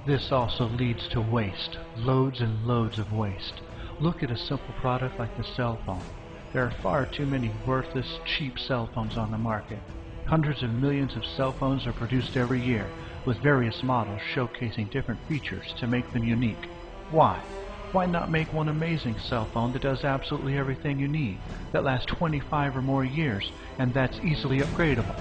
This also leads to waste, loads and loads of waste. Look at a simple product like the cell phone. There are far too many worthless, cheap cell phones on the market. Hundreds of millions of cell phones are produced every year, with various models showcasing different features to make them unique. Why? Why not make one amazing cell phone that does absolutely everything you need, that lasts 25 or more years, and that's easily upgradable?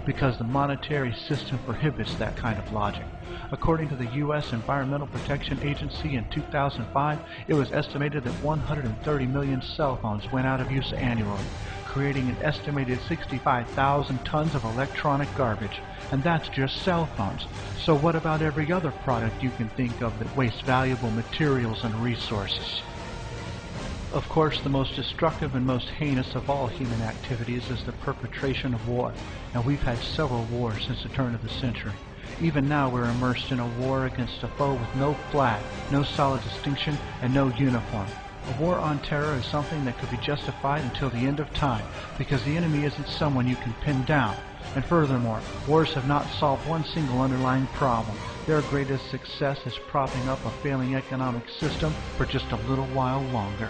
Because the monetary system prohibits that kind of logic. According to the U.S. Environmental Protection Agency in 2005, it was estimated that 130 million cell phones went out of use annually, creating an estimated 65,000 tons of electronic garbage. And that's just cell phones. So what about every other product you can think of that wastes valuable materials and resources? Of course, the most destructive and most heinous of all human activities is the perpetration of war. And we've had several wars since the turn of the century. Even now we're immersed in a war against a foe with no flag, no solid distinction, and no uniform. A war on terror is something that could be justified until the end of time, because the enemy isn't someone you can pin down. And furthermore, wars have not solved one single underlying problem. Their greatest success is propping up a failing economic system for just a little while longer.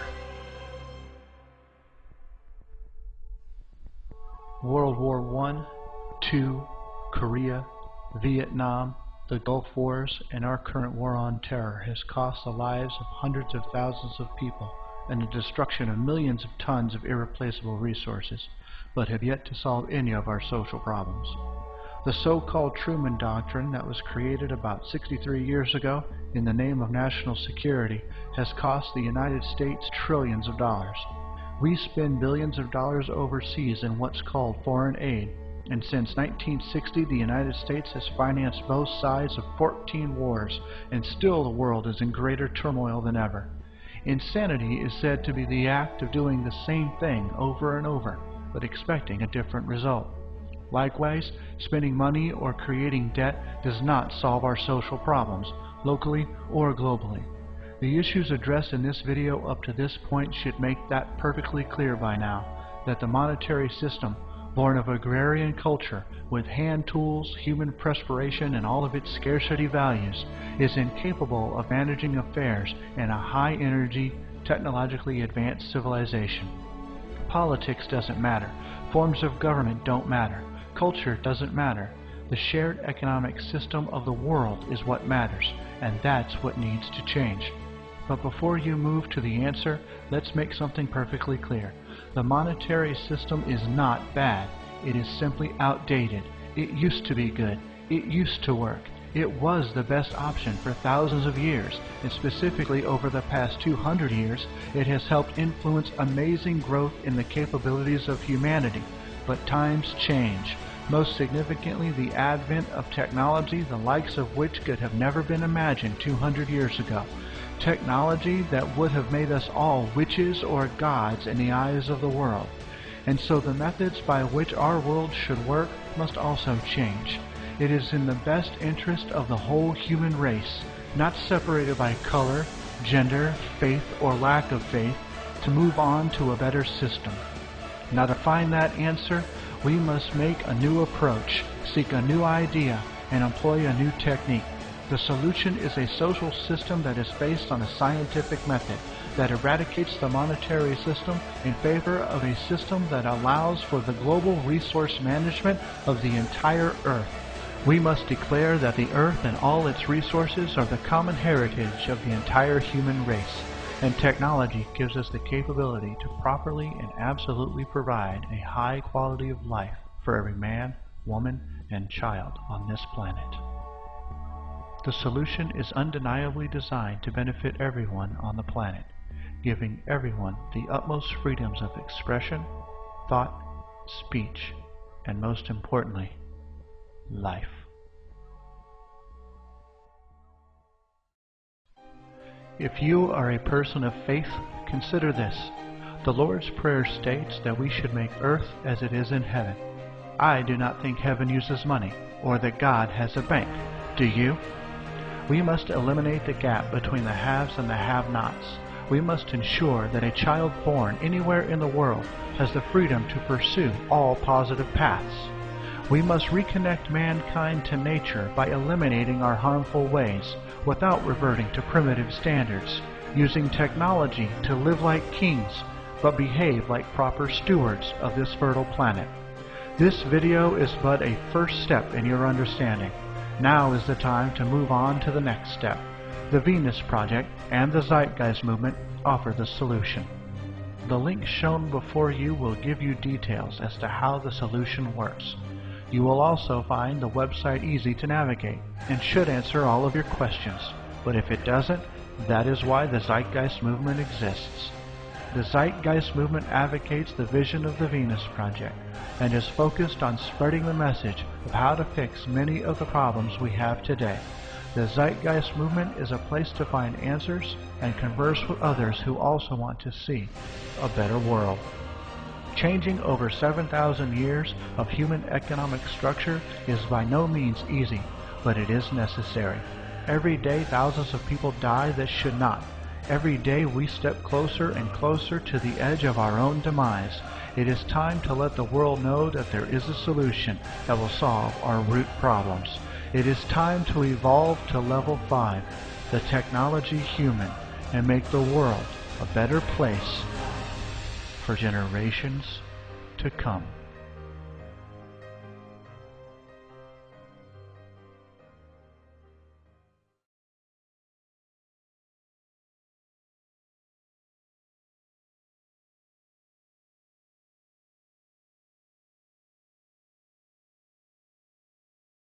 World War I, II, Korea, Vietnam, the Gulf Wars, and our current war on terror has cost the lives of hundreds of thousands of people and the destruction of millions of tons of irreplaceable resources, but have yet to solve any of our social problems. The so-called Truman Doctrine that was created about 63 years ago in the name of national security has cost the United States trillions of dollars. We spend billions of dollars overseas in what's called foreign aid, and since 1960 the United States has financed both sides of 14 wars, and still the world is in greater turmoil than ever. Insanity is said to be the act of doing the same thing over and over, but expecting a different result. Likewise, spending money or creating debt does not solve our social problems, locally or globally. The issues addressed in this video up to this point should make that perfectly clear by now, that the monetary system, born of agrarian culture, with hand tools, human perspiration, and all of its scarcity values, is incapable of managing affairs in a high-energy, technologically advanced civilization. Politics doesn't matter. Forms of government don't matter. Culture doesn't matter. The shared economic system of the world is what matters, and that's what needs to change. But before you move to the answer, let's make something perfectly clear. The monetary system is not bad. It is simply outdated. It used to be good. It used to work. It was the best option for thousands of years, and specifically over the past 200 years, it has helped influence amazing growth in the capabilities of humanity. But times change. Most significantly, the advent of technology, the likes of which could have never been imagined 200 years ago. Technology that would have made us all witches or gods in the eyes of the world. And so the methods by which our world should work must also change. It is in the best interest of the whole human race, not separated by color, gender, faith, or lack of faith, to move on to a better system. Now to find that answer, we must make a new approach, seek a new idea, and employ a new technique. The solution is a social system that is based on a scientific method that eradicates the monetary system in favor of a system that allows for the global resource management of the entire Earth. We must declare that the Earth and all its resources are the common heritage of the entire human race, and technology gives us the capability to properly and absolutely provide a high quality of life for every man, woman, and child on this planet. The solution is undeniably designed to benefit everyone on the planet, giving everyone the utmost freedoms of expression, thought, speech, and most importantly, life. If you are a person of faith, consider this. The Lord's Prayer states that we should make earth as it is in heaven. I do not think heaven uses money, or that God has a bank. Do you? We must eliminate the gap between the haves and the have-nots. We must ensure that a child born anywhere in the world has the freedom to pursue all positive paths. We must reconnect mankind to nature by eliminating our harmful ways without reverting to primitive standards, using technology to live like kings but behave like proper stewards of this fertile planet. This video is but a first step in your understanding. Now is the time to move on to the next step. The Venus Project and the Zeitgeist Movement offer the solution. The link shown before you will give you details as to how the solution works. You will also find the website easy to navigate and should answer all of your questions. But if it doesn't, that is why the Zeitgeist Movement exists. The Zeitgeist Movement advocates the vision of the Venus Project and is focused on spreading the message of how to fix many of the problems we have today. The Zeitgeist Movement is a place to find answers and converse with others who also want to see a better world. Changing over 7,000 years of human economic structure is by no means easy, but it is necessary. Every day thousands of people die that should not. Every day we step closer and closer to the edge of our own demise. It is time to let the world know that there is a solution that will solve our root problems. It is time to evolve to level 5, the technology human, and make the world a better place for generations to come.